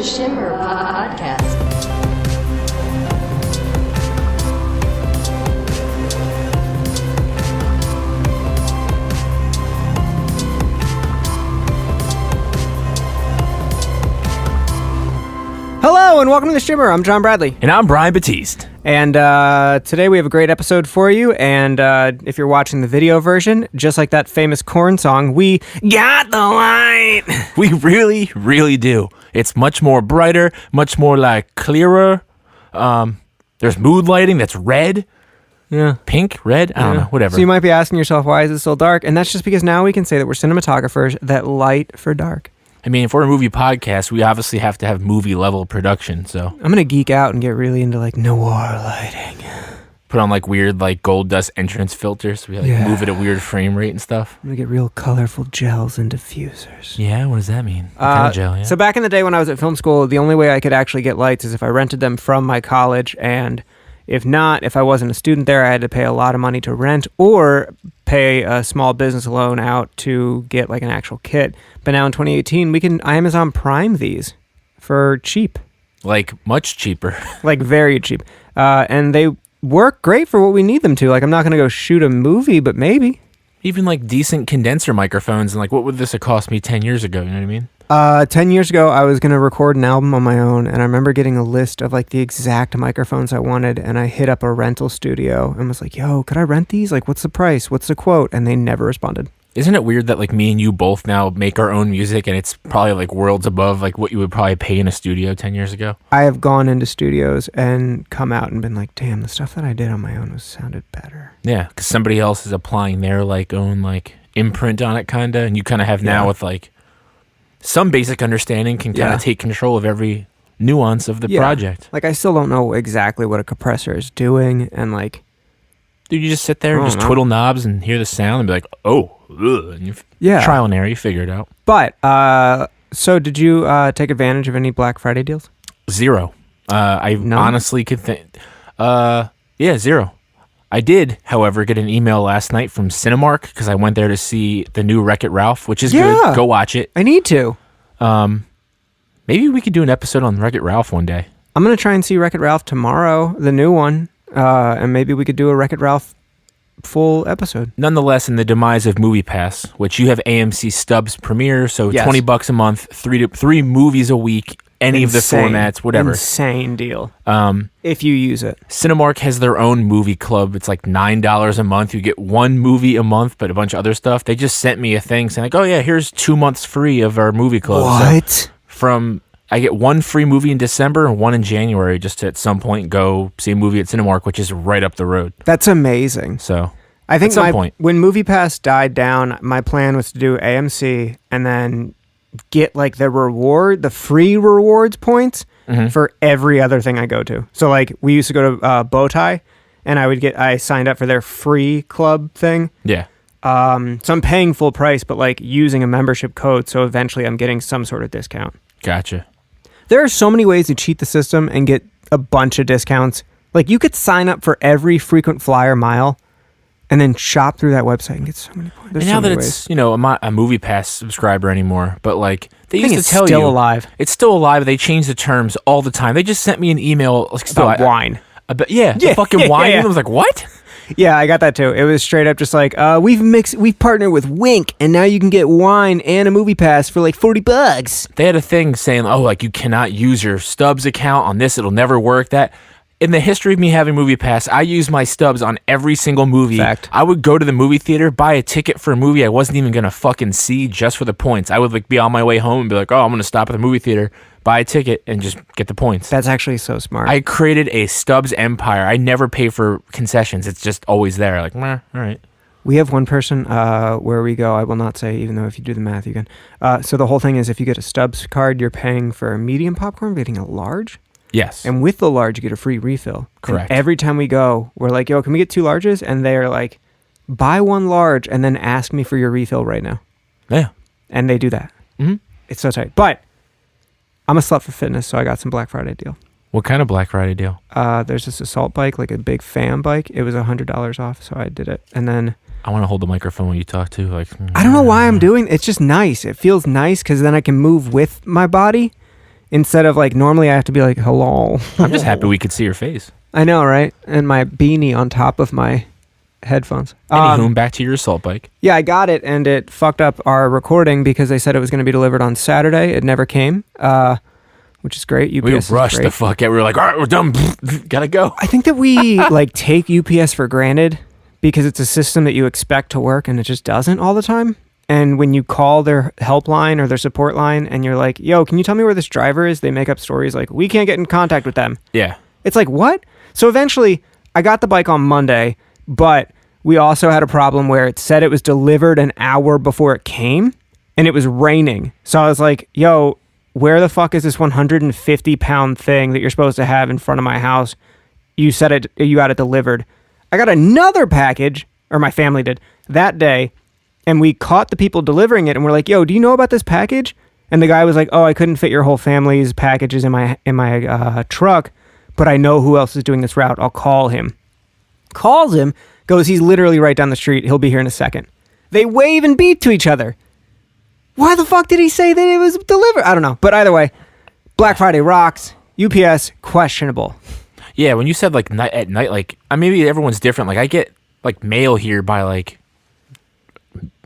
Shimmer Podcast. Hello and welcome to The Shimmer. I'm John Bradley. And I'm Brian Batiste. And today we have a great episode for you. And if you're watching the video version, just like that famous Korn song, we got the light. We really, really do. It's much more brighter, much more like clearer. There's mood lighting that's red. Yeah. Pink, red, I don't know, whatever. So you might be asking yourself, why is it so dark? And that's just because now we can say that we're cinematographers that light for dark. I mean, if we're a movie podcast, we obviously have to have movie level production, so. I'm going to geek out and get really into like noir lighting. Put on like weird like gold dust entrance filters. We like move at a weird frame rate and stuff. I'm going to get real colorful gels and diffusers. Yeah, what does that mean? What kind of gel, yeah? So back in the day when I was at film school, the only way I could actually get lights is if I rented them from my college, and if not, if I wasn't a student there, I had to pay a lot of money to rent or pay a small business loan out to get like an actual kit. But now in 2018, we can Amazon Prime these for cheap. Like much cheaper. Like very cheap. And they work great for what we need them to. Like I'm not going to go shoot a movie, but maybe. Even like decent condenser microphones, and like what would this have cost me 10 years ago, you know what I mean? 10 years ago, I was going to record an album on my own, and I remember getting a list of like the exact microphones I wanted, and I hit up a rental studio and was like, yo, could I rent these? Like, what's the price? What's the quote? And they never responded. Isn't it weird that like me and you both now make our own music, and it's probably like worlds above like what you would probably pay in a studio 10 years ago? I have gone into studios and come out and been like, damn, the stuff that I did on my own sounded better. Yeah, because somebody else is applying their like own like imprint on it, kind of, and you kind of have now with like some basic understanding can kind of take control of every nuance of the project. Like I still don't know exactly what a compressor is doing, and like, dude, you just sit there and just twiddle knobs and hear the sound and be like, oh, ugh, and you trial and error, you figure it out. But so did you take advantage of any Black Friday deals? Zero. Honestly could think. Zero. I did, however, get an email last night from Cinemark because I went there to see the new Wreck-It Ralph, which is good. Go watch it. I need to. Maybe we could do an episode on Wreck-It Ralph one day. I'm going to try and see Wreck-It Ralph tomorrow, the new one, and maybe we could do a Wreck-It Ralph full episode. Nonetheless, in the demise of MoviePass, which you have AMC Stubs Premiere, so $20 a month, three movies a week, any of the formats, whatever. Insane deal. If you use it. Cinemark has their own movie club. It's like $9 a month. You get one movie a month, but a bunch of other stuff. They just sent me a thing saying like, oh yeah, here's 2 months free of our movie club. What? So I get one free movie in December and one in January just to at some point go see a movie at Cinemark, which is right up the road. That's amazing. So I think at some point, when MoviePass died down, my plan was to do AMC and then get like the free rewards points for every other thing I go to. So like we used to go to Bowtie, and I signed up for their free club thing. Yeah. So I'm paying full price, but like using a membership code. So eventually I'm getting some sort of discount. Gotcha. There are so many ways to cheat the system and get a bunch of discounts. Like you could sign up for every frequent flyer mile and then shop through that website and get so many points. And now that it's, I'm not a MoviePass subscriber anymore, but like they used to tell you. It's still alive. It's still alive. They change the terms all the time. They just sent me an email. About wine. The fucking wine. And I was like, what? Yeah, I got that too. It was straight up just like, we've partnered with Wink, and now you can get wine and a MoviePass for like $40. They had a thing saying, oh, like you cannot use your Stubs account on this. It'll never work. That. In the history of me having MoviePass, I use my Stubs on every single movie. Fact. I would go to the movie theater, buy a ticket for a movie I wasn't even going to fucking see just for the points. I would like be on my way home and be like, oh, I'm going to stop at the movie theater, buy a ticket, and just get the points. That's actually so smart. I created a Stubs empire. I never pay for concessions. It's just always there. Like, meh, all right. We have one person where we go, I will not say, even though if you do the math, you can. So the whole thing is if you get a Stubs card, you're paying for a medium popcorn, getting a large. Yes. And with the large, you get a free refill. Correct. And every time we go, we're like, yo, can we get 2 larges? And they're like, buy 1 large and then ask me for your refill right now. Yeah. And they do that. Mm-hmm. It's so tight. But I'm a slut for fitness, so I got some Black Friday deal. What kind of Black Friday deal? There's this assault bike, like a big fan bike. It was $100 off, so I did it. And then I want to hold the microphone when you talk too. Like, I don't know why I'm doing it. It's just nice. It feels nice because then I can move with my body instead of like normally I have to be like, hello. I'm just happy we could see your face. I know, right? And my beanie on top of my headphones. Anywho, back to your assault bike. Yeah, I got it, and it fucked up our recording because they said it was going to be delivered on Saturday. It never came, which is great. UPS we rushed the fuck out. We were like, all right, we're done. Gotta go. I think that we like take UPS for granted because it's a system that you expect to work, and it just doesn't all the time. And when you call their helpline or their support line and you're like, yo, can you tell me where this driver is? They make up stories like, we can't get in contact with them. Yeah. It's like, what? So eventually, I got the bike on Monday, but we also had a problem where it said it was delivered an hour before it came, and it was raining. So I was like, yo, where the fuck is this 150-pound thing that you're supposed to have in front of my house? You said you had it delivered. I got another package, or my family did, that day, and we caught the people delivering it, and we're like, yo, do you know about this package? And the guy was like, oh, I couldn't fit your whole family's packages in my truck, but I know who else is doing this route. I'll call him. Calls him, goes, he's literally right down the street. He'll be here in a second. They wave and beep to each other. Why the fuck did he say that it was delivered? I don't know. But either way, Black Friday rocks. UPS, questionable. Yeah, when you said like at night, like maybe everyone's different. Like I get like mail here by like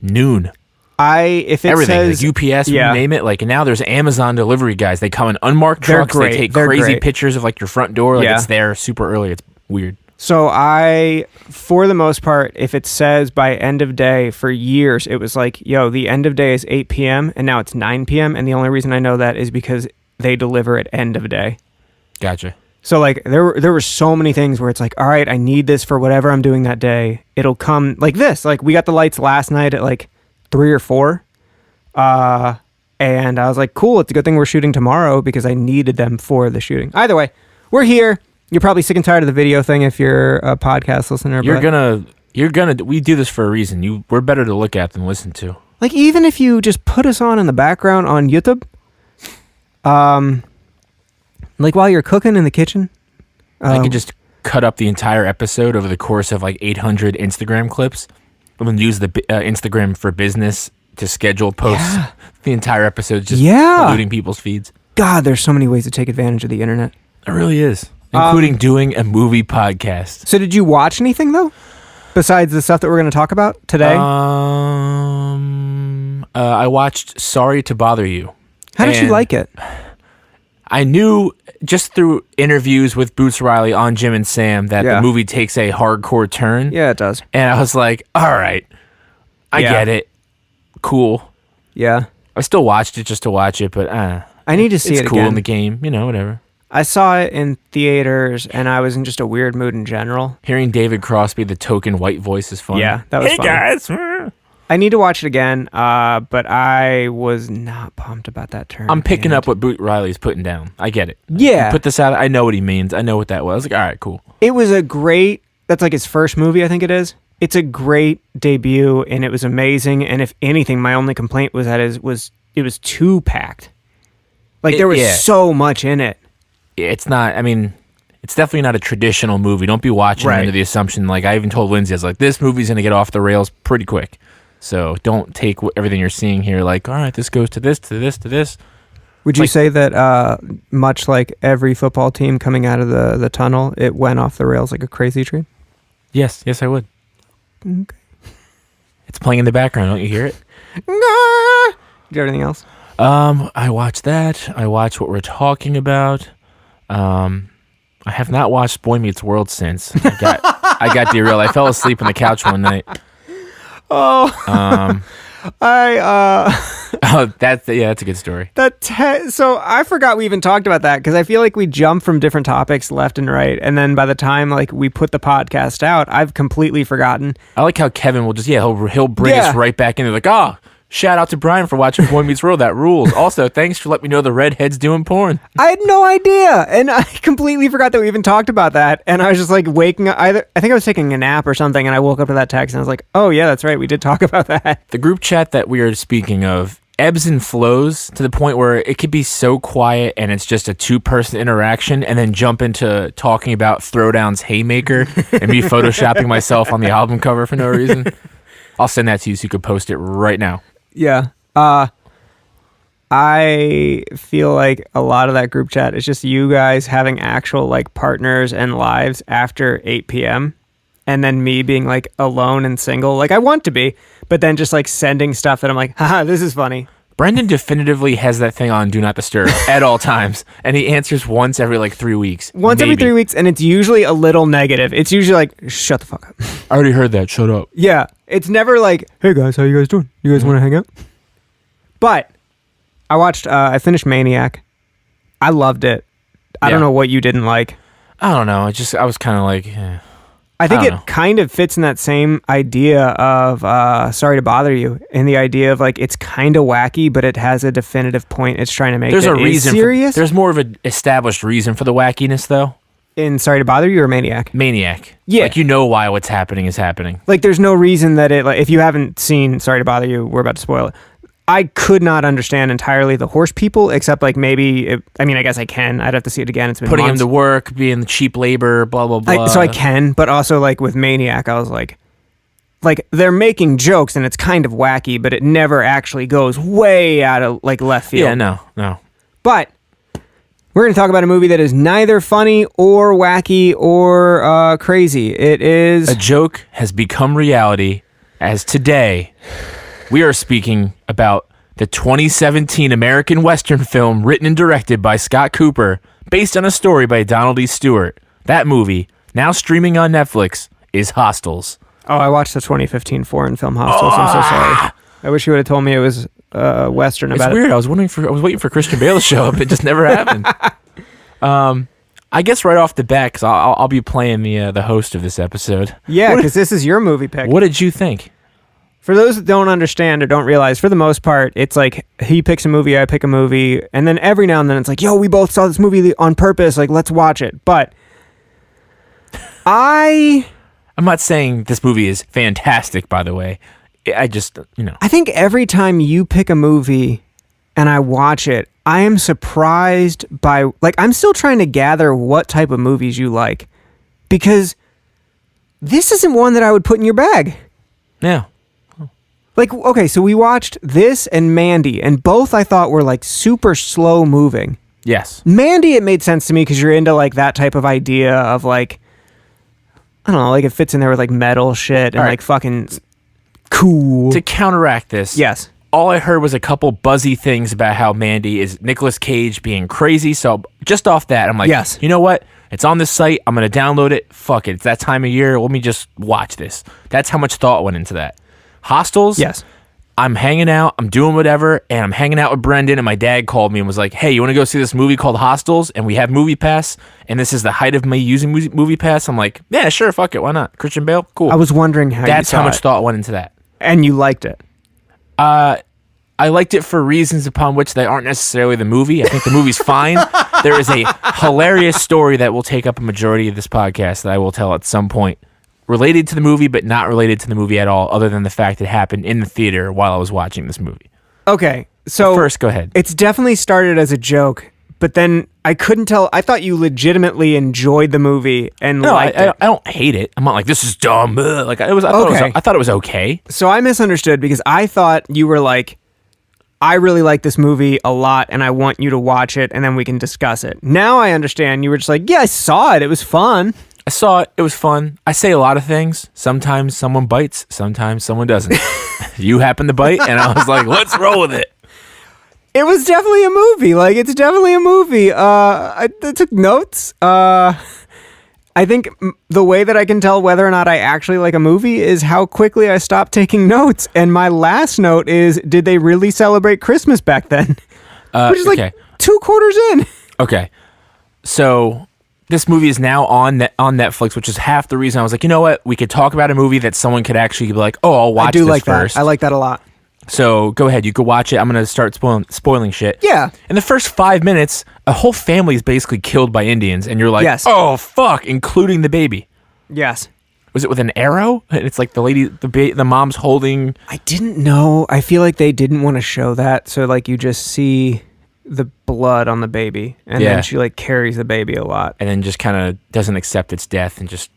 noon. If it everything says like UPS, you name it. Like, and now there's Amazon delivery guys. They come in unmarked trucks. Great. They take They're crazy great. pictures of like your front door. Like it's there super early. It's weird. So for the most part, if it says by end of day, for years, it was like, yo, the end of day is 8 p.m. and now it's 9 p.m. And the only reason I know that is because they deliver at end of day. Gotcha. So like there were so many things where it's like, all right, I need this for whatever I'm doing that day. It'll come like this. Like we got the lights last night at like 3 or 4. And I was like, cool, it's a good thing we're shooting tomorrow because I needed them for the shooting. Either way, we're here. You're probably sick and tired of the video thing if you're a podcast listener. You're gonna. We do this for a reason. We're better to look at than listen to. Like even if you just put us on in the background on YouTube, like while you're cooking in the kitchen, I could just cut up the entire episode over the course of like 800 Instagram clips, and then use the Instagram for business to schedule posts. Yeah. The entire episode just polluting people's feeds. God, there's so many ways to take advantage of the internet. It really is. Including doing a movie podcast. So did you watch anything, though? Besides the stuff that we're going to talk about today? I watched Sorry to Bother You. How did you like it? I knew just through interviews with Boots Riley on Jim and Sam that the movie takes a hardcore turn. Yeah, it does. And I was like, all right, I get it. Cool. Yeah. I still watched it just to watch it, but I need to see it again. It's cool in the game, whatever. I saw it in theaters, and I was in just a weird mood in general. Hearing David Crosby, the token white voice, is fun. Yeah, that was fun. Hey, guys! I need to watch it again, but I was not pumped about that turn. I'm picking up what Boot Riley's putting down. I get it. Yeah. He put this out. I know what he means. I know what that was. I was like, all right, cool. It was that's like his first movie, I think it is. It's a great debut, and it was amazing. And if anything, my only complaint was that it was too packed. Like, there was so much in it. It's not, it's definitely not a traditional movie. Don't be watching under the assumption, like I even told Lindsay, I was like, this movie's going to get off the rails pretty quick. So don't take everything you're seeing here like, all right, this goes to this, to this, to this. Would you say that much like every football team coming out of the tunnel, it went off the rails like a crazy train? Yes, I would. Okay. It's playing in the background. Don't you hear it? Do you have anything else? I watched that. I watched what we're talking about. I have not watched Boy Meets World since. I got derailed. I fell asleep on the couch one night. Oh. That's a good story. So I forgot we even talked about that because I feel like we jump from different topics left and right, and then by the time like we put the podcast out, I've completely forgotten. I like how Kevin will just he'll bring us right back into like, shout out to Brian for watching Boy Meets World. That rules. Also, thanks for letting me know the redhead's doing porn. I had no idea, and I completely forgot that we even talked about that. And I was just like waking up. I think I was taking a nap or something, and I woke up to that text, and I was like, "Oh yeah, that's right. We did talk about that." The group chat that we are speaking of ebbs and flows to the point where it could be so quiet, and it's just a 2-person interaction, and then jump into talking about Throwdown's Haymaker and me photoshopping myself on the album cover for no reason. I'll send that to you so you can post it right now. Yeah. I feel like a lot of that group chat is just you guys having actual like partners and lives after 8 p.m. and then me being like alone and single. Like I want to be, but then just like sending stuff that I'm like, haha, this is funny. Brendan definitively has that thing on Do Not Disturb at all times, and he answers once every like 3 weeks. Once every 3 weeks, and it's usually a little negative. It's usually like, shut the fuck up. I already heard that. Shut up. Yeah. It's never like, hey guys, how you guys doing? You guys want to hang out? But I finished Maniac. I loved it. I don't know what you didn't like. I don't know. I was kind of like, I think it kind of fits in that same idea of Sorry to Bother You, in the idea of like it's kind of wacky, but it has a definitive point it's trying to make. There's a reason. Serious. There's more of an established reason for the wackiness, though. In Sorry to Bother You or Maniac? Maniac. Yeah. Like you know why what's happening is happening. Like there's no reason that it. Like if you haven't seen Sorry to Bother You, we're about to spoil it. I could not understand entirely the horse people, except like maybe, I guess I can. I'd have to see it again. It's been putting months. him to work, being cheap labor, blah, blah, blah. So I can, but also like with Maniac, I was like they're making jokes and it's kind of wacky, but it never actually goes way out of like left field. Yeah, no. But we're going to talk about a movie that is neither funny or wacky or crazy. It is... A joke has become reality as today... We are speaking about the 2017 American Western film written and directed by Scott Cooper, based on a story by Donald E. Stewart. That movie, now streaming on Netflix, is Hostels. Oh, I watched the 2015 foreign film Hostels. I'm so sorry. I wish you would have told me it was Western about it. It's weird. I was waiting for Christian Bale to show up. It just never happened. I guess right off the bat, because I'll be playing the host of this episode. Yeah, because this is your movie pick. What did you think? For those that don't understand or don't realize, for the most part, it's like he picks a movie, I pick a movie, and then every now and then it's like, yo, we both saw this movie on purpose, like, let's watch it. But I'm not saying this movie is fantastic, by the way. I just, I think every time you pick a movie and I watch it, I am surprised by, like, I'm still trying to gather what type of movies you like. Because this isn't one that I would put in your bag. Yeah. Like, okay, so we watched this and Mandy, and both I thought were like super slow moving. Yes. Mandy, it made sense to me because you're into like that type of idea of like, I don't know, like it fits in there with like metal shit and like fucking cool. To counteract this, yes, all I heard was a couple buzzy things about how Mandy is Nicolas Cage being crazy. So just off that, I'm like, yes, you know what? It's on this site. I'm going to download it. Fuck it. It's that time of year. Let me just watch this. That's how much thought went into that. Hostels? Yes. I'm hanging out, I'm doing whatever, and I'm hanging out with Brendan, and my dad called me and was like, hey, you want to go see this movie called Hostels? And we have Movie Pass, and this is the height of me using Movie Pass. I'm like, yeah, sure, fuck it, why not? Christian Bale? Cool. I was wondering how That's you saw how much it. thought went into that. And you liked it? I liked it for reasons upon which they aren't necessarily the movie. I think the movie's fine. There is a hilarious story that will take up a majority of this podcast that I will tell at some point. Related to the movie, but not related to the movie at all, other than the fact it happened in the theater while I was watching this movie. Okay, so... First, go ahead. It's definitely started as a joke, but then I couldn't tell... I thought you legitimately enjoyed the movie and liked it. I don't hate it. I'm not like, this is dumb. Like, I thought it was okay. So I misunderstood because I thought you were like, I really like this movie a lot and I want you to watch it and then we can discuss it. Now I understand. You were just like, yeah, I saw it. It was fun. I saw it. It was fun. I say a lot of things. Sometimes someone bites. Sometimes someone doesn't. You happened to bite, and I was like, let's roll with it. It was definitely a movie. Like, it's definitely a movie. I took notes. I think the way that I can tell whether or not I actually like a movie is how quickly I stopped taking notes. And my last note is, did they really celebrate Christmas back then? Which is like 2 quarters in. Okay. So... this movie is now on Netflix, which is half the reason I was like, you know what? We could talk about a movie that someone could actually be like, oh, I'll watch this like first. That. I like that a lot. So go ahead. You could watch it. I'm going to start spoiling shit. Yeah. In the first 5 minutes, a whole family is basically killed by Indians. And you're like, yes. Oh, fuck, including the baby. Yes. Was it with an arrow? And it's like the lady, the mom's holding. I didn't know. I feel like they didn't want to show that. So like you just see... the blood on the baby, and then she like carries the baby a lot, and then just kind of doesn't accept its death, and just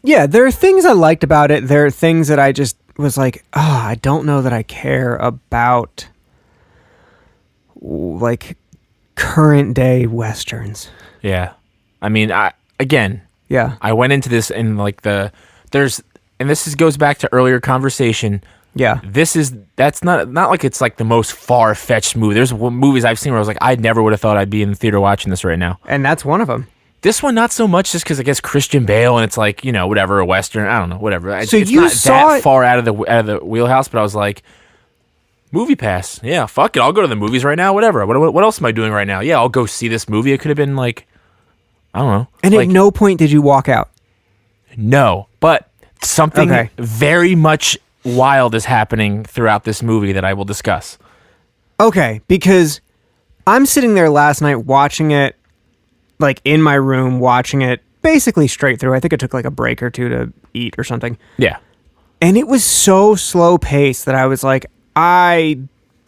yeah. There are things I liked about it. There are things that I just was like, I don't know that I care about like current day westerns. Yeah. I mean, I went into this in like goes back to earlier conversation. Yeah. That's not like it's like the most far-fetched movie. There's movies I've seen where I was like, I never would have thought I'd be in the theater watching this right now. And that's one of them. This one, not so much, just because I guess Christian Bale, and it's like, whatever, a Western, I don't know, whatever. So it's you not saw that it far out of the wheelhouse, but I was like, Movie Pass. Yeah, fuck it. I'll go to the movies right now, whatever. What else am I doing right now? Yeah, I'll go see this movie. It could have been like, I don't know. And like, at no point did you walk out? No, but something very much wild is happening throughout this movie that I will discuss. Okay, because I'm sitting there last night watching it, like in my room, watching it basically straight through. I think it took like a break or two to eat or something. Yeah. And it was so slow paced that I was like, I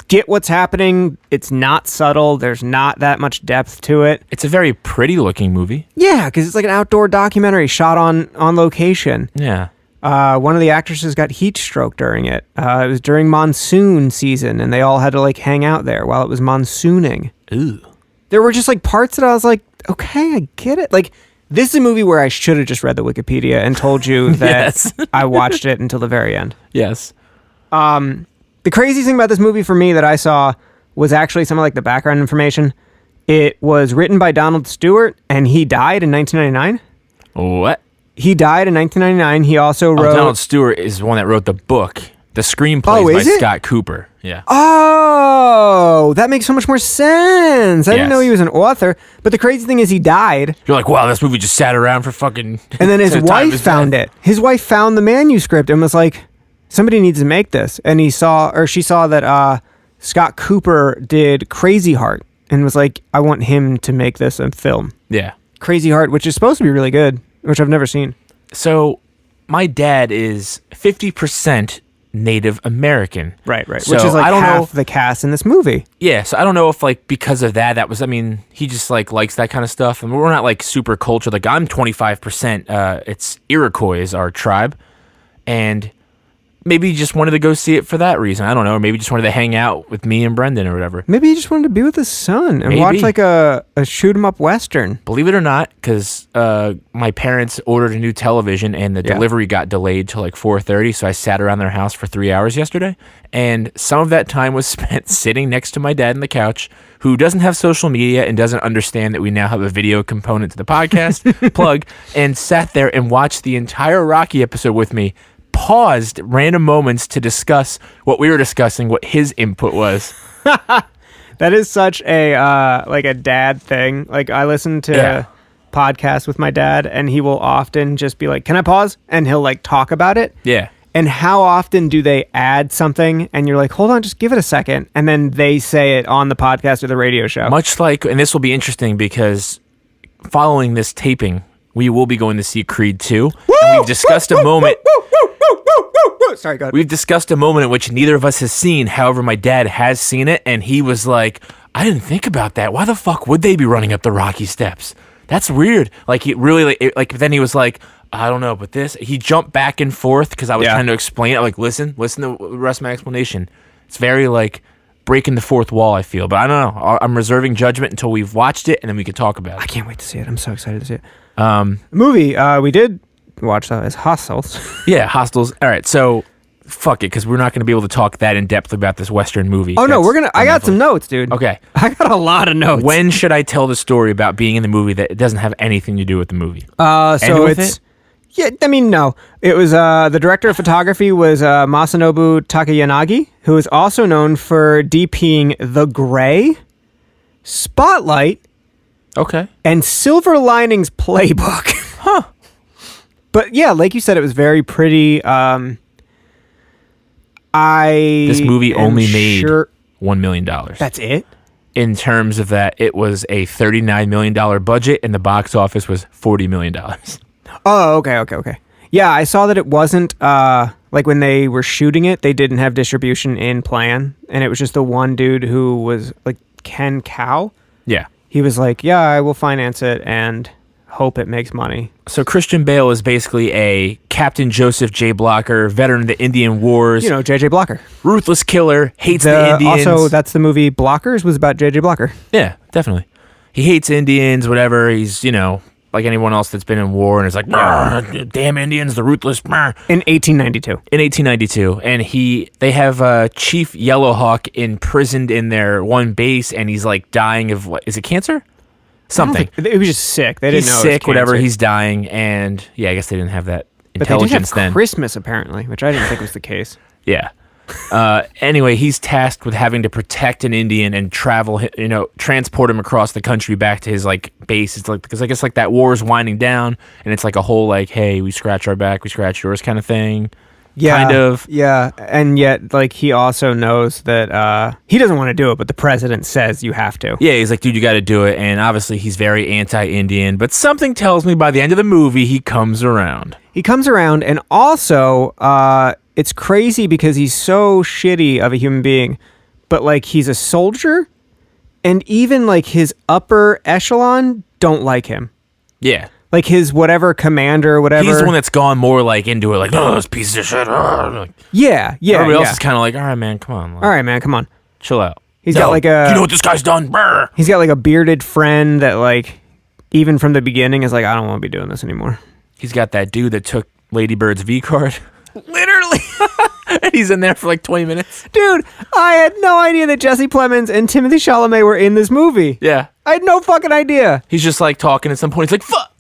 get what's happening. It's not subtle. There's not that much depth to it. It's a very pretty looking movie. Yeah, because it's like an outdoor documentary shot on location. Yeah. One of the actresses got heat stroke during it. It was during monsoon season, and they all had to like hang out there while it was monsooning. Ooh. There were just like parts that I was like, okay, I get it. Like, this is a movie where I should have just read the Wikipedia and told you that I watched it until the very end. Yes. The craziest thing about this movie for me that I saw was actually some of like the background information. It was written by Donald Stewart, and he died in 1999. What? He died in 1999. He also wrote... Donald Stewart is the one that wrote the book. The screenplay is by Scott Cooper. Yeah. Oh, that makes so much more sense. I didn't know he was an author. But the crazy thing is he died. You're like, wow, this movie just sat around for fucking... And then his wife found it. His wife found the manuscript and was like, somebody needs to make this. And she saw that Scott Cooper did Crazy Heart and was like, I want him to make this a film. Yeah. Crazy Heart, which is supposed to be really good, which I've never seen. So my dad is 50% Native American. Right. So which is like I don't half the cast in this movie. Yeah, so I don't know if like because of that was, I mean, he just like likes that kind of stuff. And we're not like super cultured. Like I'm 25%, it's Iroquois is our tribe. And maybe he just wanted to go see it for that reason. I don't know. Or maybe just wanted to hang out with me and Brendan or whatever. Maybe he just wanted to be with his son and watch like a shoot 'em up Western. Believe it or not, because my parents ordered a new television and the delivery got delayed till like 4:30. So I sat around their house for 3 hours yesterday. And some of that time was spent sitting next to my dad on the couch, who doesn't have social media and doesn't understand that we now have a video component to the podcast, plug, and sat there and watched the entire Rocky episode with me. Paused random moments to discuss what we were discussing, what his input was. That is such a like a dad thing. Like I listen to podcasts with my dad, and he will often just be like, "Can I pause?" And he'll like talk about it. Yeah. And how often do they add something, and you're like, "Hold on, just give it a second," and then they say it on the podcast or the radio show. Much like, and this will be interesting because following this taping, we will be going to see Creed 2. And we've discussed a moment. Sorry, go ahead. We've discussed a moment in which neither of us has seen. However, my dad has seen it, and he was like, I didn't think about that. Why the fuck would they be running up the Rocky steps? That's weird. Like, he really, then he was like, I don't know, but this, he jumped back and forth because I was trying to explain it. Like, listen to the rest of my explanation. It's very, like, breaking the fourth wall, I feel. But I don't know. I'm reserving judgment until we've watched it, and then we can talk about it. I can't wait to see it. I'm so excited to see it. The movie we did watch is Hostiles. Yeah, Hostiles. All right, so fuck it, because we're not going to be able to talk that in depth about this Western movie. Oh, no, I got some notes, dude. Okay. I got a lot of notes. When should I tell the story about being in the movie that it doesn't have anything to do with the movie? So it's... Yeah, I mean, no. It was the director of photography was Masanobu Takayanagi, who is also known for DPing The Gray, Spotlight, and Silver Linings Playbook. Huh. But yeah, like you said, it was very pretty. This movie only made $1 million. That's it? In terms of that, it was a $39 million budget, and the box office was $40 million. Oh, okay. Yeah, I saw that it wasn't, like when they were shooting it, they didn't have distribution in plan, and it was just the one dude who was, like, Ken Cow. Yeah. He was like, yeah, I will finance it, and hope it makes money. So Christian Bale is basically a Captain Joseph J. Blocker, veteran of the Indian Wars. You know, J.J. Blocker. Ruthless killer, hates the Indians. Also, that's the movie Blockers was about J.J. Blocker. Yeah, definitely. He hates Indians, whatever. He's, like anyone else that's been in war, and it's like, damn Indians, the ruthless. In 1892. In 1892. And they have Chief Yellowhawk imprisoned in their one base, and he's like dying of, what, is it cancer? Something. It was just sick. They didn't know. He's sick, whatever. He's dying, and yeah, I guess they didn't have that intelligence but they did have then. Christmas, apparently, which I didn't think was the case. Yeah. Anyway, he's tasked with having to protect an Indian and transport him across the country back to his like base. It's like, because I guess like that war is winding down, and it's like a whole like, hey, we scratch our back, we scratch yours kind of thing. Yeah, kind of. Yeah, and yet like he also knows that he doesn't want to do it, but the president says you have to. Yeah, he's like, dude, you got to do it, and obviously he's very anti-Indian, but something tells me by the end of the movie he comes around. He comes around, and also it's crazy because he's so shitty of a human being, but like he's a soldier, and even like his upper echelon don't like him. Yeah. Like his whatever commander or whatever. He's the one that's gone more like into it, like, oh, this piece of shit. Like, yeah. Everybody else is kind of like, all right, man, come on. Like, all right, man, come on. Chill out. He's got like a... You know what this guy's done? Brr. He's got like a bearded friend that like, even from the beginning is like, I don't want to be doing this anymore. He's got that dude that took Lady Bird's V card. Literally. And he's in there for like 20 minutes. Dude, I had no idea that Jesse Plemons and Timothy Chalamet were in this movie. Yeah. I had no fucking idea. He's just like talking at some point. He's like, fuck.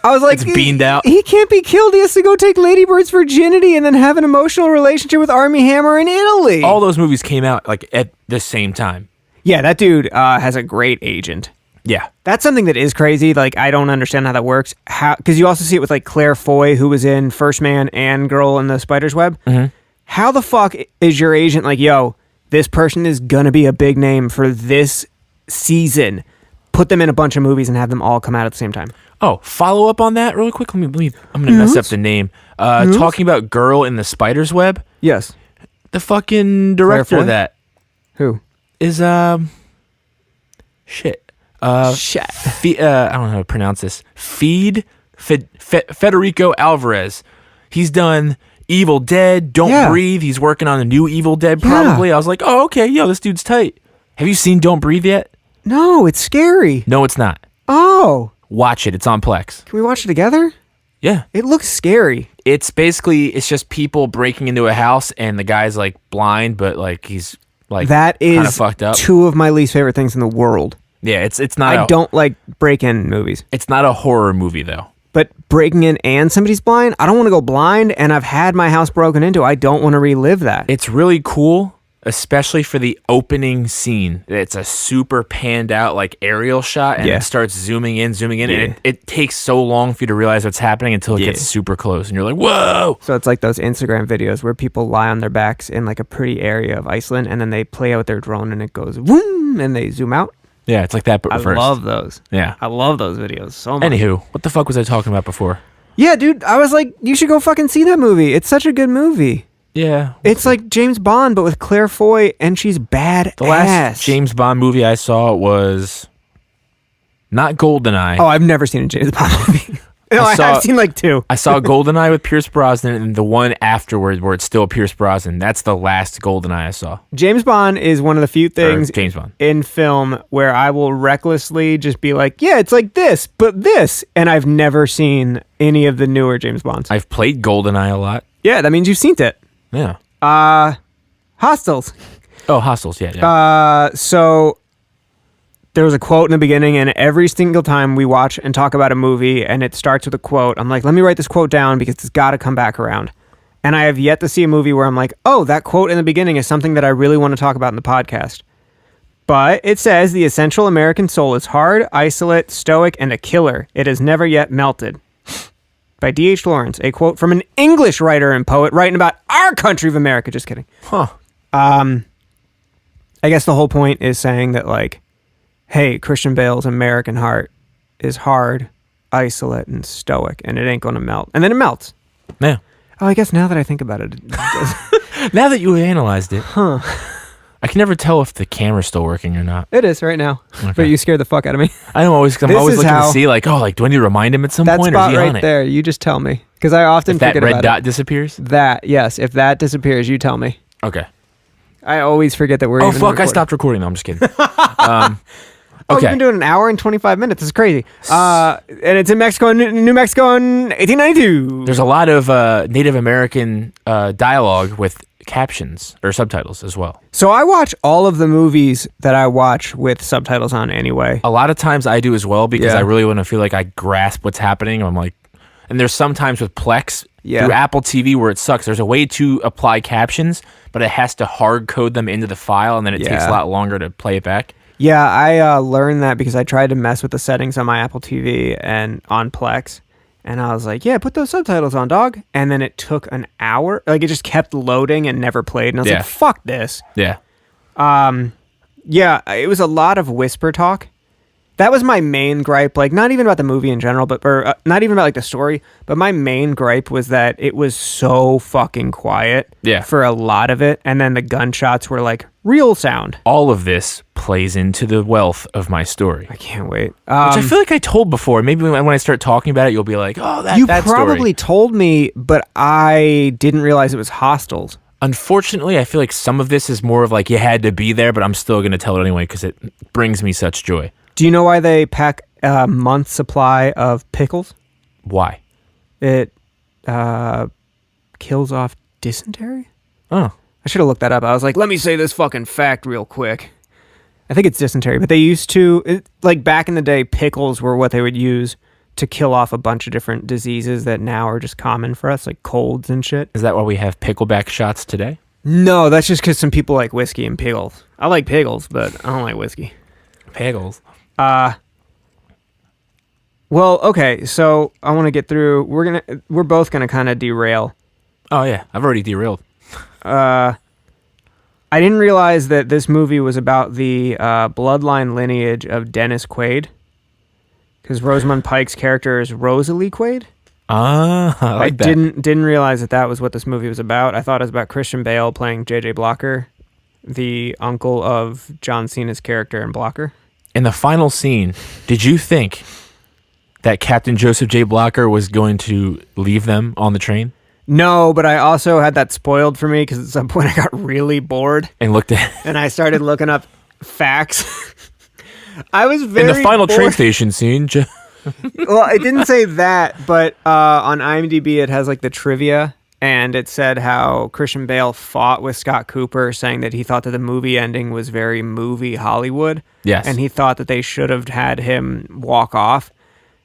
I was like, it's beamed out. He can't be killed. He has to go take Lady Bird's virginity and then have an emotional relationship with Armie Hammer in Italy. All those movies came out like at the same time. Yeah, that dude has a great agent. Yeah. That's something that is crazy. Like, I don't understand how that works. Because you also see it with like Claire Foy, who was in First Man and Girl in the Spider's Web. Mm-hmm. How the fuck is your agent like, yo, this person is gonna be a big name for this season? Put them in a bunch of movies and have them all come out at the same time. Oh, follow up on that really quick. I'm gonna mess up the name. Talking about Girl in the Spider's Web. Yes. The fucking director of that who is shit. Shit. I don't know how to pronounce this. Federico Alvarez. He's done Evil Dead, Don't Breathe. He's working on a new Evil Dead probably. I was like, oh, okay, yo, this dude's tight. Have you seen Don't Breathe yet? No, it's scary. No, it's not. Oh. Watch it. It's on Plex. Can we watch it together? Yeah. It looks scary. It's just people breaking into a house, and the guy's like blind, but like he's like that is kind of fucked up. Two of my least favorite things in the world. Yeah, it's not. I don't like break-in movies. It's not a horror movie though. But breaking in and somebody's blind, I don't want to go blind, and I've had my house broken into. I don't want to relive that. It's really cool, especially for the opening scene. It's a super panned out like aerial shot, and it starts zooming in, and it takes so long for you to realize what's happening until it gets super close, and you're like, whoa! So it's like those Instagram videos where people lie on their backs in like a pretty area of Iceland, and then they play out their drone, and it goes boom, and they zoom out. Yeah, it's like that, but reversed. I love those. Yeah. I love those videos so much. Anywho, what the fuck was I talking about before? Yeah, dude, I was like, you should go fucking see that movie. It's such a good movie. Yeah. It's like James Bond, but with Claire Foy, and she's badass. The last James Bond movie I saw was not GoldenEye. Oh, I've never seen a James Bond movie. No, I have seen like two. I saw GoldenEye with Pierce Brosnan, and the one afterward where it's still Pierce Brosnan. That's the last GoldenEye I saw. James Bond is one of the few things James Bond. in film where I will recklessly just be like, yeah, it's like this, but this. And I've never seen any of the newer James Bonds. I've played GoldenEye a lot. Yeah, that means you've seen it. Yeah. Hostiles. Oh, Hostiles, yeah. So there was a quote in the beginning, and every single time we watch and talk about a movie and it starts with a quote, I'm like, let me write this quote down because it's got to come back around. And I have yet to see a movie where I'm like, oh, that quote in the beginning is something that I really want to talk about in the podcast. But it says, the essential American soul is hard, isolate, stoic, and a killer. It has never yet melted. By D.H. Lawrence, a quote from an English writer and poet writing about our country of America. Just kidding. Huh. I guess the whole point is saying that, like, hey, Christian Bale's American heart is hard, isolate, and stoic, and it ain't gonna melt. And then it melts. Yeah. Oh, I guess now that I think about it, it does. Now that you analyzed it. Huh. I can never tell if the camera's still working or not. It is right now, Okay. but you scared the fuck out of me. I'm always looking to see, like, do I need to remind him at some that point? spot or is he right on it? there, you just tell me. Because I often If that forget red about dot it. disappears? That, yes. If that disappears, you tell me. Okay. I always forget that we're Oh, even fuck, I recording. stopped recording. No, I'm just kidding. Oh, we've Okay. been doing an hour and 25 minutes. This is crazy. And it's in Mexico, New Mexico in 1892. There's a lot of Native American dialogue with captions or subtitles as well. So I watch all of the movies that I watch with subtitles on anyway. A lot of times I do as well because Yeah. I really want to feel like I grasp what's happening. I'm like, and there's sometimes with Plex through Apple TV where it sucks. There's a way to apply captions, but it has to hard code them into the file, and then it takes a lot longer to play it back. Yeah, I learned that because I tried to mess with the settings on my Apple TV and on Plex. And I was like, yeah, put those subtitles on, dog. And then it took an hour. Like, it just kept loading and never played. And I was like, fuck this. Yeah. Yeah, it was a lot of whisper talk. That was my main gripe. Like, not even about the movie in general, but not even about, like, the story. But my main gripe was that it was so fucking quiet for a lot of it. And then the gunshots were, like, real sound. All of this plays into the wealth of my story. I can't wait. Which I feel like I told before. Maybe when I start talking about it, you'll be like, oh, that You that probably story. told me, but I didn't realize it was Hostels. Unfortunately, I feel like some of this is more of like you had to be there, but I'm still going to tell it anyway because it brings me such joy. Do you know why they pack a month's supply of pickles? Why? It kills off dysentery? Oh. I should have looked that up. I was like, let me say this fucking fact real quick. I think it's dysentery, but they used to, like back in the day, pickles were what they would use to kill off a bunch of different diseases that now are just common for us, like colds and shit. Is that why we have pickleback shots today? No, that's just because some people like whiskey and pickles. I like pickles, but I don't like whiskey. Pickles. Well, okay, so I want to get through. We're both gonna kind of derail. Oh yeah, I've already derailed. I didn't realize that this movie was about the bloodline lineage of Dennis Quaid, because Rosamund Pike's character is Rosalie Quaid. Ah, I like that. Didn't realize that was what this movie was about. I thought it was about Christian Bale playing J.J. Blocker, the uncle of John Cena's character in Blocker. In the final scene, did you think that Captain Joseph J. Blocker was going to leave them on the train? No, but I also had that spoiled for me because at some point I got really bored And looked at and I started looking up facts. I was very in the final bored. train station scene. Well, it didn't say that, but on IMDb it has like the trivia, and it said how Christian Bale fought with Scott Cooper, saying that he thought that the movie ending was very movie Hollywood. Yes. And he thought that they should have had him walk off.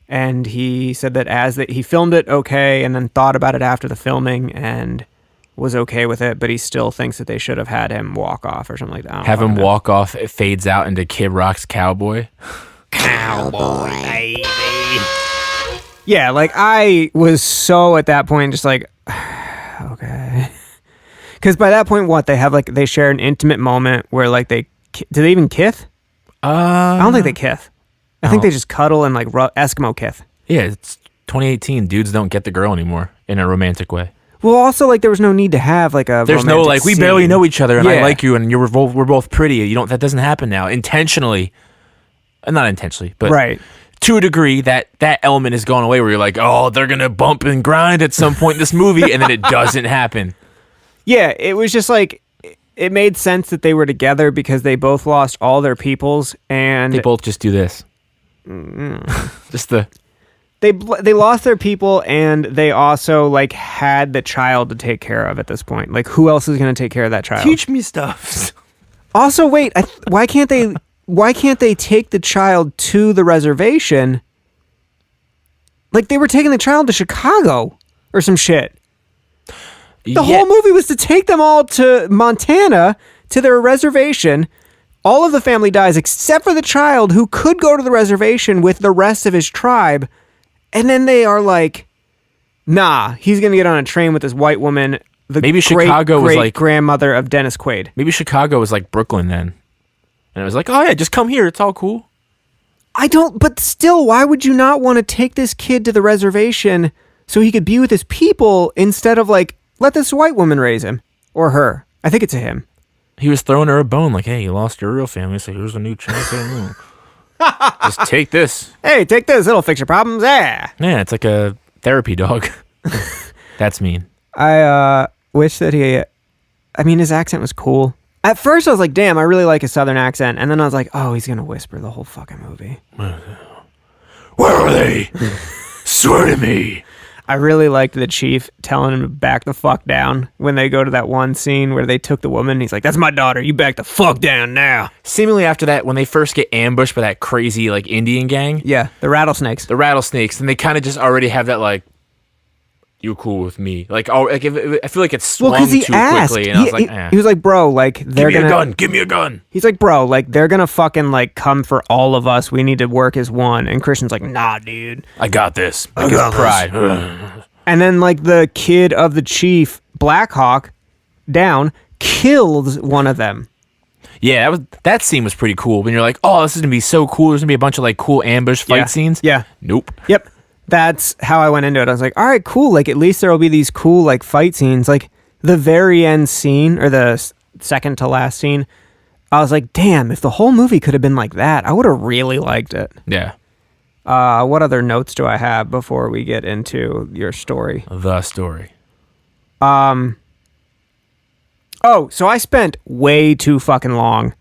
And he said that he filmed it okay and then thought about it after the filming and was okay with it, but he still thinks that they should have had him walk off or something like that. Have him walk off. It fades out into Kid Rock's Cowboy. Cowboy, baby. Yeah, like I was so at that point just like, okay. Because by that point, they share an intimate moment where like do they even kith? I don't think they kith. I think they just cuddle and like Eskimo kith. Yeah, it's 2018. Dudes don't get the girl anymore in a romantic way. Well, also like there was no need to have like a. There's no like we scene. barely know each other and I like you and we're both pretty. You don't. That doesn't happen now. Intentionally, not intentionally, but right. To a degree, that element is going away where you're like, oh, they're gonna bump and grind at some point in this movie, and then it doesn't happen. Yeah, it was just like it made sense that they were together because they both lost all their peoples and They both just do this. Just the. They lost their people and they also like had the child to take care of at this point. Like who else is going to take care of that child? Teach me stuff. Also, wait, why can't they take the child to the reservation? Like they were taking the child to Chicago or some shit. The whole movie was to take them all to Montana to their reservation. All of the family dies except for the child who could go to the reservation with the rest of his tribe. And then they are like, nah, he's going to get on a train with this white woman, Maybe Chicago was like grandmother of Dennis Quaid. Maybe Chicago was like Brooklyn then. And it was like, oh yeah, just come here. It's all cool. But still, why would you not want to take this kid to the reservation so he could be with his people instead of like, let this white woman raise him or her? I think it's a him. He was throwing her a bone, like, "Hey, you lost your real family, so here's a new chance." Just take this. Hey, take this. It'll fix your problems. Yeah. Yeah, it's like a therapy dog. That's mean. I wish that his accent was cool. At first, I was like, damn, I really like his southern accent. And then I was like, oh, he's going to whisper the whole fucking movie. Where are they? Swear to me. I really liked the chief telling him to back the fuck down when they go to that one scene where they took the woman. He's like, that's my daughter. You back the fuck down now. Seemingly after that, when they first get ambushed by that crazy like Indian gang. Yeah, the rattlesnakes. And they kind of just already have that like, you're cool with me. Like, oh, like I feel like it swung too quickly. And I was like, he was like, bro, like they're Give me a gun. He's like, bro, like they're gonna fucking like come for all of us. We need to work as one. And Christian's like, nah, dude. I got this. I got pride. And then like the kid of the chief, Blackhawk, down, kills one of them. Yeah, that scene was pretty cool. When you're like, oh, this is gonna be so cool. There's gonna be a bunch of like cool ambush fight scenes. Yeah. Nope. Yep. That's how I went into it. I was like, all right, cool. Like, at least there will be these cool, like, fight scenes. Like, the very end scene, or the second to last scene, I was like, damn, if the whole movie could have been like that, I would have really liked it. Yeah. What other notes do I have before we get into your story? The story. Oh, so I spent way too fucking long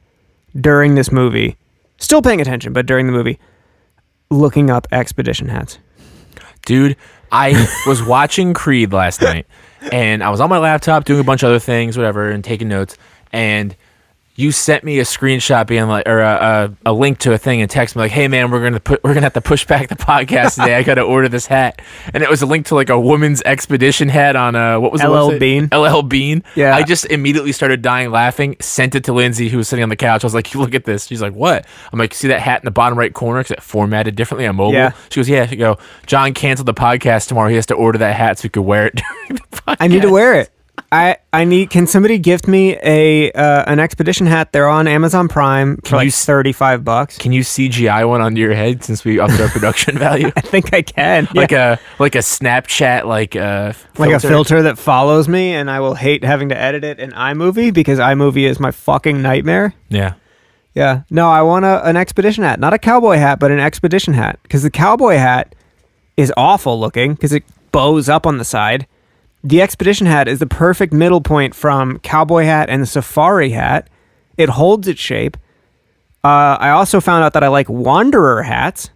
during this movie, still paying attention, but during the movie, looking up expedition hats. Dude, I was watching Creed last night, and I was on my laptop doing a bunch of other things, whatever, and taking notes, and you sent me a screenshot being like, or a link to a thing, and text me like, "Hey man, we're gonna have to push back the podcast today. I gotta order this hat," and it was a link to like a woman's expedition hat on what was LL Bean. LL Bean. Yeah. I just immediately started dying laughing. Sent it to Lindsay, who was sitting on the couch. I was like, "Look at this." She's like, "What?" I'm like, "See that hat in the bottom right corner? Because it formatted differently on mobile." Yeah. She goes, "Yeah." She go, "John canceled the podcast tomorrow. He has to order that hat so he could wear it during the podcast." I need to wear it. I need. Can somebody gift me an expedition hat? They're on Amazon Prime for like $35. Can you CGI one onto your head since we upped our production value? I think I can. Like a Snapchat like a filter that follows me, and I will hate having to edit it in iMovie because iMovie is my fucking nightmare. Yeah. Yeah. No, I want an expedition hat, not a cowboy hat, but an expedition hat, because the cowboy hat is awful looking because it bows up on the side. The expedition hat is the perfect middle point from cowboy hat and the safari hat. It holds its shape. I also found out that I like wanderer hats.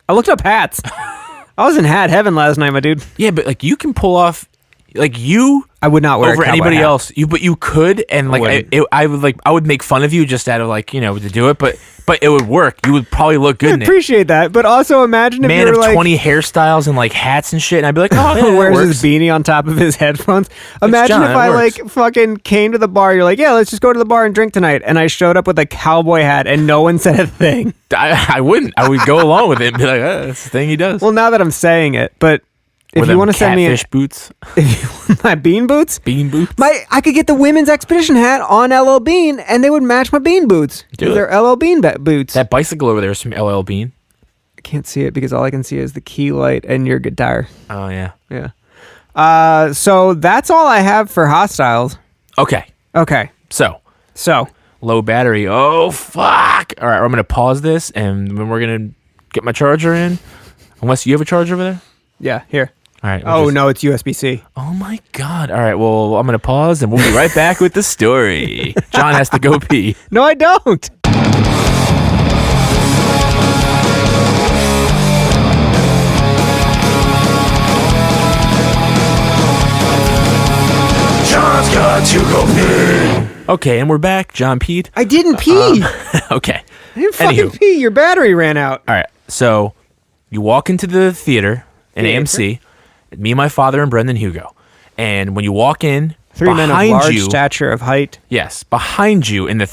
I looked up hats. I was in hat heaven last night, my dude. Yeah, but like you can pull off, like you. I would not wear over a cowboy anybody hat. else. But you could, and like I would make fun of you just out of like to do it, but it would work. You would probably look good in it. Appreciate that, but also imagine if man you were of like 20 hairstyles and like hats and shit, and I'd be like, oh, yeah, wears his beanie on top of his headphones. Imagine if I like fucking came to the bar. You're like, yeah, let's just go to the bar and drink tonight, and I showed up with a cowboy hat, and no one said a thing. I wouldn't. I would go along with it and be like, that's the thing he does. Well, now that I'm saying it, but. If you want to send me catfish boots, my bean boots, I could get the women's expedition hat on LL Bean, and they would match my bean boots. They're LL Bean boots. That bicycle over there is from LL Bean. I can't see it because all I can see is the key light and your guitar. Oh yeah, yeah. So that's all I have for Hostiles. Okay. So low battery. Oh fuck! All right, I'm gonna pause this, and then we're gonna get my charger in. Unless you have a charger over there. Yeah, here. All right. No, it's USB-C. Oh my God. All right. Well, I'm going to pause and we'll be right back with the story. John has to go pee. No, I don't. John's got to go pee. Okay, and we're back. John peed. I didn't pee. Okay. I didn't fucking pee. Your battery ran out. All right. So you walk into the theater in AMC. Me, my father, and Brendan Hugo. And when you walk in, 3 men of large stature of height. Yes, behind you in the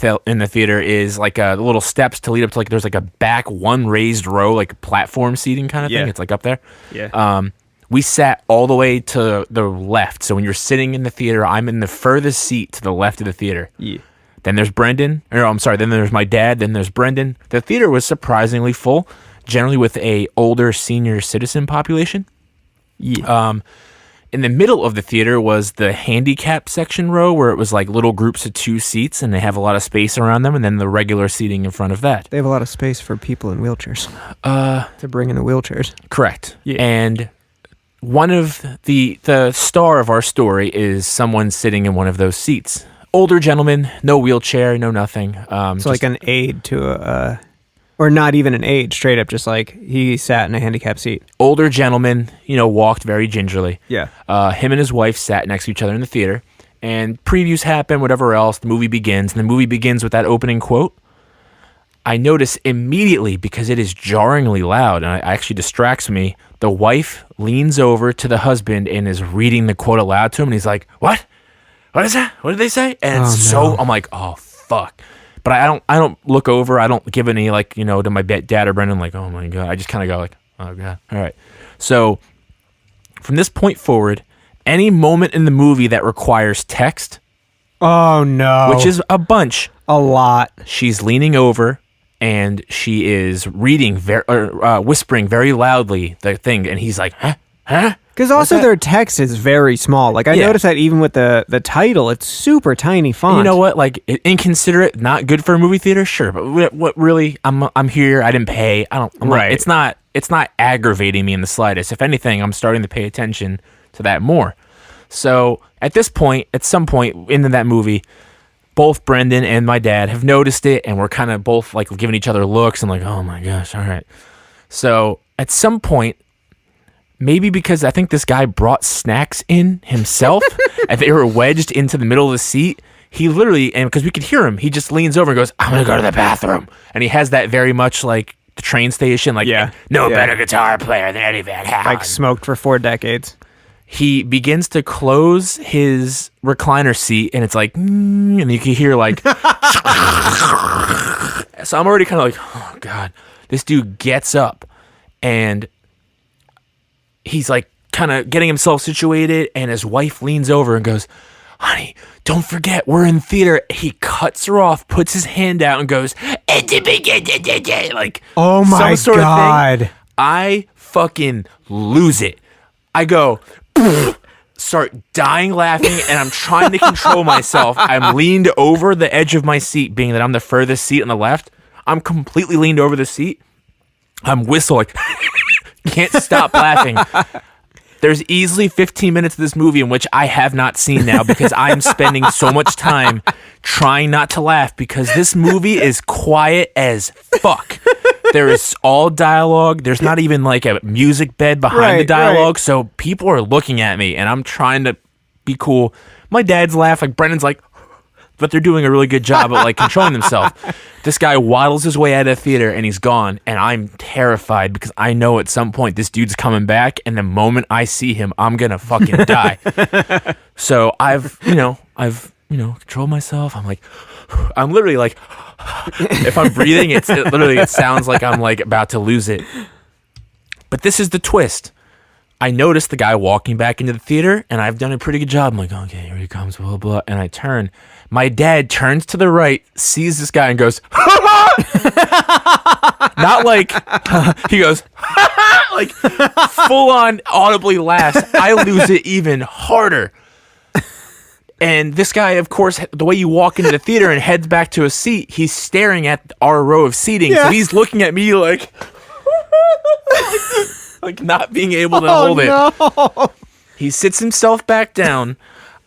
theater is like little steps to lead up to like there's like a back one raised row like platform seating kind of thing. It's like up there. Yeah. We sat all the way to the left. So when you're sitting in the theater, I'm in the furthest seat to the left of the theater. Yeah. Then there's Brendan. Then there's my dad. Then there's Brendan. The theater was surprisingly full, generally with a older senior citizen population. Yeah. In the middle of the theater was the handicap section row where it was like little groups of 2 seats and they have a lot of space around them, and then the regular seating in front of that. They have a lot of space for people in wheelchairs. To bring in the wheelchairs. Correct. Yeah. And one of the star of our story is someone sitting in one of those seats. Older gentleman, no wheelchair, no nothing. So like an aide to or not even an aide, straight up, just like he sat in a handicap seat. Older gentleman, walked very gingerly. Yeah. Him and his wife sat next to each other in the theater, and previews happen, whatever else. The movie begins, and the movie begins with that opening quote. I notice immediately, because it is jarringly loud, and it actually distracts me, the wife leans over to the husband and is reading the quote aloud to him, and he's like, "What? What is that? What did they say?" And I'm like, "Oh, fuck." But I don't look over. I don't give any, to my dad or Brendan, like, "Oh my God." I just kind of go like, "Oh God." All right. So from this point forward, any moment in the movie that requires text. Oh no. Which is a bunch. A lot. She's leaning over and she is reading, whispering very loudly the thing. And he's like, huh? Because also their text is very small. Like, I noticed that even with the title, it's super tiny font. And you know what? Like, inconsiderate, not good for a movie theater, sure. But what really? I'm here. I didn't pay. I'm right. It's not aggravating me in the slightest. If anything, I'm starting to pay attention to that more. So at some point into that movie, both Brendan and my dad have noticed it, and we're kind of both like giving each other looks and like, oh my gosh, all right. So at some point, maybe because I think this guy brought snacks in himself, and they were wedged into the middle of the seat, he literally, and because we could hear him, he just leans over and goes, "I'm going to go to the bathroom." And he has that very much like the train station, like, better guitar player than Eddie Van Halen. Like smoked for 4 decades. He begins to close his recliner seat, and it's like, and you can hear like, so I'm already kind of like, oh God, this dude gets up, and he's like kind of getting himself situated, and his wife leans over and goes, "Honey, don't forget, we're in theater." He cuts her off, puts his hand out, and goes, like, oh my some sort God. of thing. I fucking lose it. I go, start dying laughing, and I'm trying to control myself. I'm leaned over the edge of my seat, being that I'm the furthest seat on the left. I'm completely leaned over the seat. I'm whistling. Can't stop laughing. There's easily 15 minutes of this movie in which I have not seen now because I'm spending so much time trying not to laugh because this movie is quiet as fuck. There is all dialogue. There's not even like a music bed behind the dialogue. Right. So people are looking at me and I'm trying to be cool. My dad's laughing. Like Brendan's like, but they're doing a really good job of like controlling themselves. This guy waddles his way out of the theater and he's gone. And I'm terrified because I know at some point this dude's coming back. And the moment I see him, I'm going to fucking die. So I've controlled myself. I'm literally like, if I'm breathing, it sounds like I'm like about to lose it. But this is the twist. I noticed the guy walking back into the theater, and I've done a pretty good job. I'm like, okay, here he comes, blah, blah, blah. And I turn. My dad turns to the right, sees this guy, and goes, not like, he goes, like, full-on audibly laughs. I lose it even harder. And this guy, of course, the way you walk into the theater and heads back to a seat, he's staring at our row of seating. Yeah. So he's looking at me like... like not being able to hold it. No. He sits himself back down.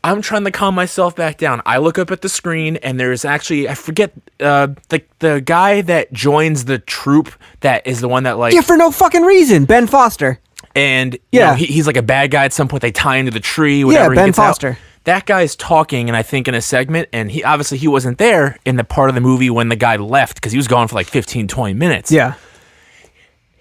I'm trying to calm myself back down. I look up at the screen and there's actually, I forget, the guy that joins the troupe that is the one that like... Yeah, for no fucking reason. Ben Foster. And he's like a bad guy at some point. They tie him to the tree. Whatever. Yeah, Ben Foster. That guy's talking, and I think in a segment, and he wasn't there in the part of the movie when the guy left because he was gone for like 15, 20 minutes. Yeah.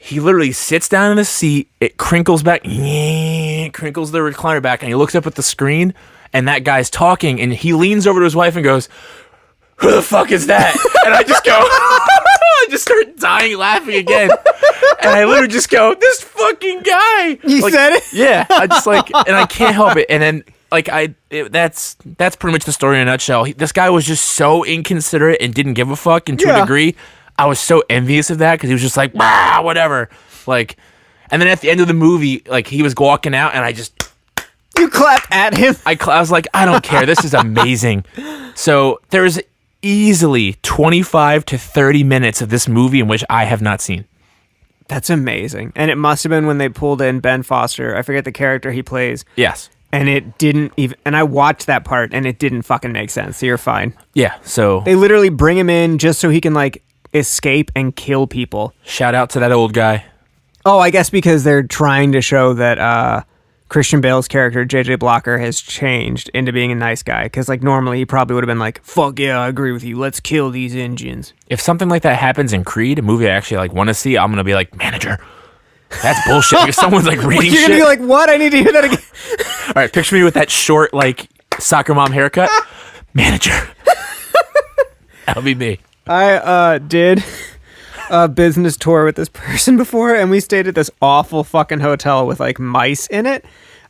He literally sits down in the seat, it crinkles back, crinkles the recliner back, and he looks up at the screen, and that guy's talking, and he leans over to his wife and goes, "Who the fuck is that?" And I just go, I just start dying laughing again. And I literally just go, "This fucking guy." You said it? Yeah. I just like, and I can't help it. And then, like, that's pretty much the story in a nutshell. This guy was just so inconsiderate and didn't give a fuck, and to a degree, I was so envious of that because he was just like, whatever. Like, and then at the end of the movie, like, he was walking out, and I just You clapped at him? I was like, I don't care. This is amazing. So there's easily 25 to 30 minutes of this movie in which I have not seen. That's amazing. And it must have been when they pulled in Ben Foster. I forget the character he plays. Yes. And it didn't even... And I watched that part, and it didn't fucking make sense. So you're fine. Yeah, so... They literally bring him in just so he can, like, escape and kill people. Shout out to that old guy. Oh, I guess because they're trying to show that Christian Bale's character, JJ Blocker, has changed into being a nice guy. Because, like, normally he probably would have been like, fuck yeah, I agree with you. Let's kill these engines. If something like that happens in Creed, a movie I actually, like, want to see, I'm going to be like, manager, that's bullshit. Because someone's, like, reading You're shit. going to be like, what? I need to hear that again. All right, picture me with that short, like, soccer mom haircut. Manager. That'll be me. I did a business tour with this person before, and we stayed at this awful fucking hotel with like mice in it.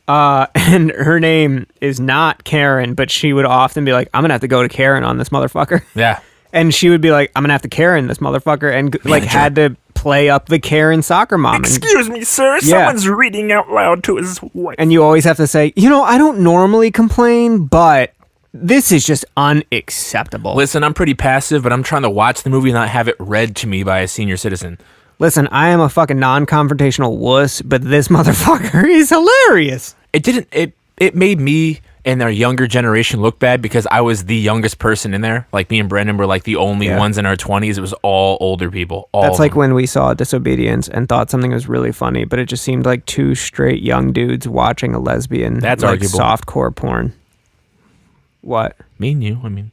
And her name is not Karen, but she would often be like, I'm gonna have to go to Karen on this motherfucker. Yeah. And she would be like, I'm gonna have to Karen this motherfucker, and like had to play up the Karen soccer mom. Excuse me, sir. Someone's reading out loud to his wife. And you always have to say, I don't normally complain, but this is just unacceptable. Listen, I'm pretty passive, but I'm trying to watch the movie and not have it read to me by a senior citizen. Listen, I am a fucking non-confrontational wuss, but this motherfucker is hilarious. It made me and their younger generation look bad because I was the youngest person in there. Like, me and Brendan were like the only ones in our 20s. It was all older people. That's like when we saw Disobedience and thought something was really funny, but it just seemed like two straight young dudes watching a lesbian. That's like arguable. Softcore porn. What? Me and you, I mean.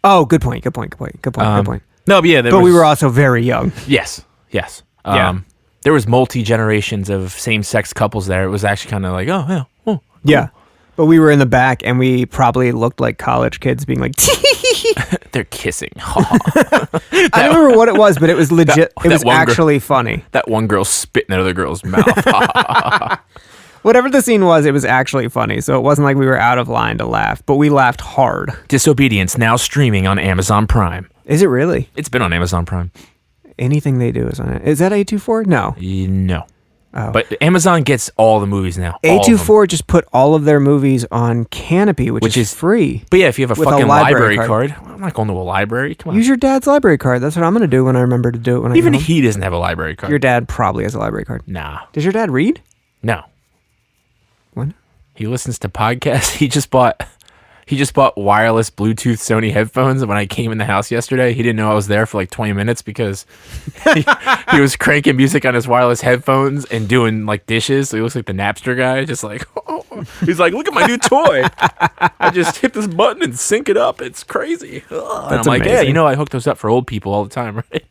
Oh, good point. No, but yeah. We were also very young. Yes. Yeah. There was multi-generations of same-sex couples there. It was actually kind of like, oh, yeah. Oh, cool. Yeah. But we were in the back, and we probably looked like college kids being like, they're kissing. I don't remember what it was, but it was legit. It was actually funny. That one girl spit in another girl's mouth. Whatever the scene was, it was actually funny. So it wasn't like we were out of line to laugh, but we laughed hard. Disobedience, now streaming on Amazon Prime. Is it really? It's been on Amazon Prime. Anything they do is on it. Is that A24? No. No. Oh. But Amazon gets all the movies now. A24 just put all of their movies on Canopy, which is free. But yeah, if you have a fucking library card. I'm not going to a library. Come on. Use your dad's library card. That's what I'm going to do when I remember to do it when I Even get home. he doesn't have a library card. Your dad probably has a library card. Nah. Does your dad read? No. What? He listens to podcasts. He just bought wireless Bluetooth Sony headphones. And when I came in the house yesterday, he didn't know I was there for like 20 minutes because he was cranking music on his wireless headphones and doing like dishes. So he looks like the Napster guy, just like, oh. He's like, look at my new toy. I just hit this button and sync it up. It's crazy. And I'm like, amazing. yeah, I hook those up for old people all the time, right?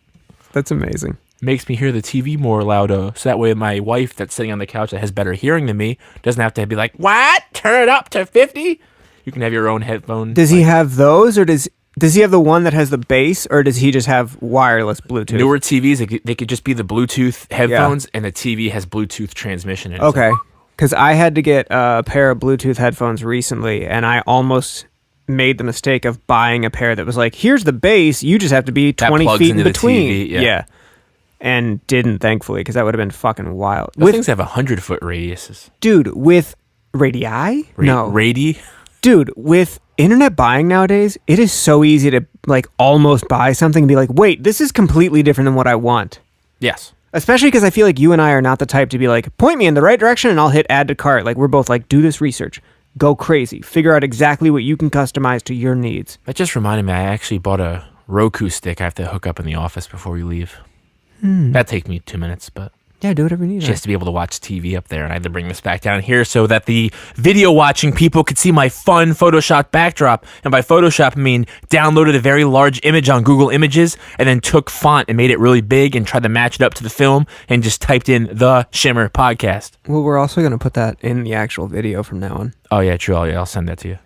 That's amazing. Makes me hear the TV more louder. So that way my wife that's sitting on the couch that has better hearing than me doesn't have to be like, what? Turn it up to 50? You can have your own headphone. Does he have those, or does he have the one that has the bass, or does he just have wireless Bluetooth? Newer TVs, they could just be the Bluetooth headphones, and the TV has Bluetooth transmission in it. Okay. Because I had to get a pair of Bluetooth headphones recently, and I almost made the mistake of buying a pair that was like, here's the bass, you just have to be 20 feet in between. Yeah. And didn't, thankfully, because that would have been fucking wild. Those things have 100-foot radiuses. Dude, with radii? No. Radii? Dude, with internet buying nowadays, it is so easy to like almost buy something and be like, wait, this is completely different than what I want. Yes. Especially because I feel like you and I are not the type to be like, point me in the right direction and I'll hit add to cart. Like, we're both like, do this research. Go crazy. Figure out exactly what you can customize to your needs. That just reminded me, I actually bought a Roku stick I have to hook up in the office before we leave. That'd take me 2 minutes, but... Yeah, do whatever you need. Just to be able to watch TV up there, and I had to bring this back down here so that the video watching people could see my fun Photoshop backdrop. And by Photoshop, I mean downloaded a very large image on Google Images and then took font and made it really big and tried to match it up to the film and just typed in The Shimmer Podcast. Well, we're also going to put that in the actual video from now on. Oh, yeah, true. I'll send that to you.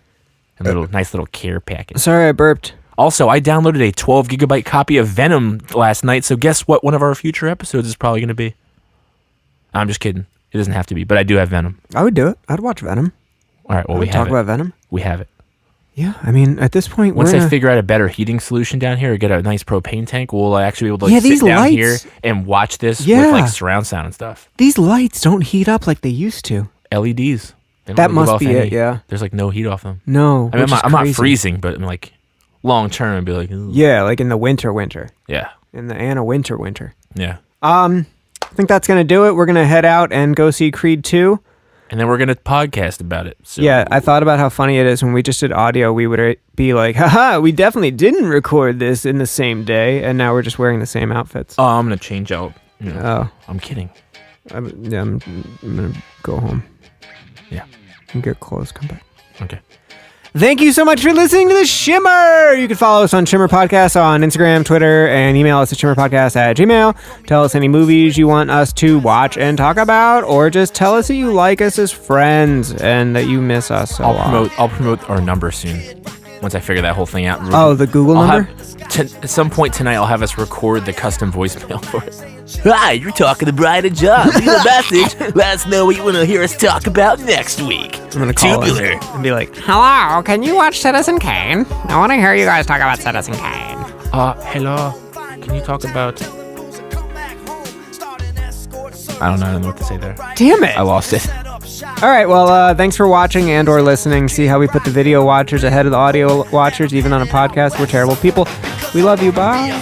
A nice little care package. Sorry, I burped. Also, I downloaded a 12 gigabyte copy of Venom last night, so guess what one of our future episodes is probably going to be? I'm just kidding. It doesn't have to be, but I do have Venom. I would do it. I'd watch Venom. All right, well, we have talk about Venom. We have it. Yeah, I mean, at this point, once I figure out a better heating solution down here or get a nice propane tank, we'll actually be able to these sit down lights, here and watch this with like surround sound and stuff. These lights don't heat up like they used to. LEDs. They don't That give must off be it, yeah. There's like no heat off them. No, I mean, which is I'm not crazy. freezing, but I'm like long term, I'd be like, ooh. Yeah, like in the winter. Yeah. In the Anna winter. Yeah. I think that's going to do it. We're going to head out and go see Creed 2. And then we're going to podcast about it. So. Yeah, I thought about how funny it is when we just did audio, we would be like, haha, we definitely didn't record this in the same day, and now we're just wearing the same outfits. Oh, I'm going to change out. Oh. I'm kidding. I'm going to go home. Yeah. And get clothes, come back. Okay. Thank you so much for listening to The Shimmer. You can follow us on Shimmer Podcast on Instagram, Twitter, and email us at shimmerpodcast@gmail. Tell us any movies you want us to watch and talk about, or just tell us that you like us as friends and that you miss us a lot. I'll promote our number soon once I figure that whole thing out. Oh, the Google number? At some point tonight, I'll have us record the custom voicemail for it. Hi, you're talking to Brian and John. Leave a message. Let us know what you want to hear us talk about next week. I'm going to call Tubular. and be like, hello, can you watch Citizen Kane? I want to hear you guys talk about Citizen Kane. Hello. Can you talk about... I don't know what to say there. Damn it. I lost it. All right, well, thanks for watching and or listening. See how we put the video watchers ahead of the audio watchers, even on a podcast. We're terrible people. We love you. Bye.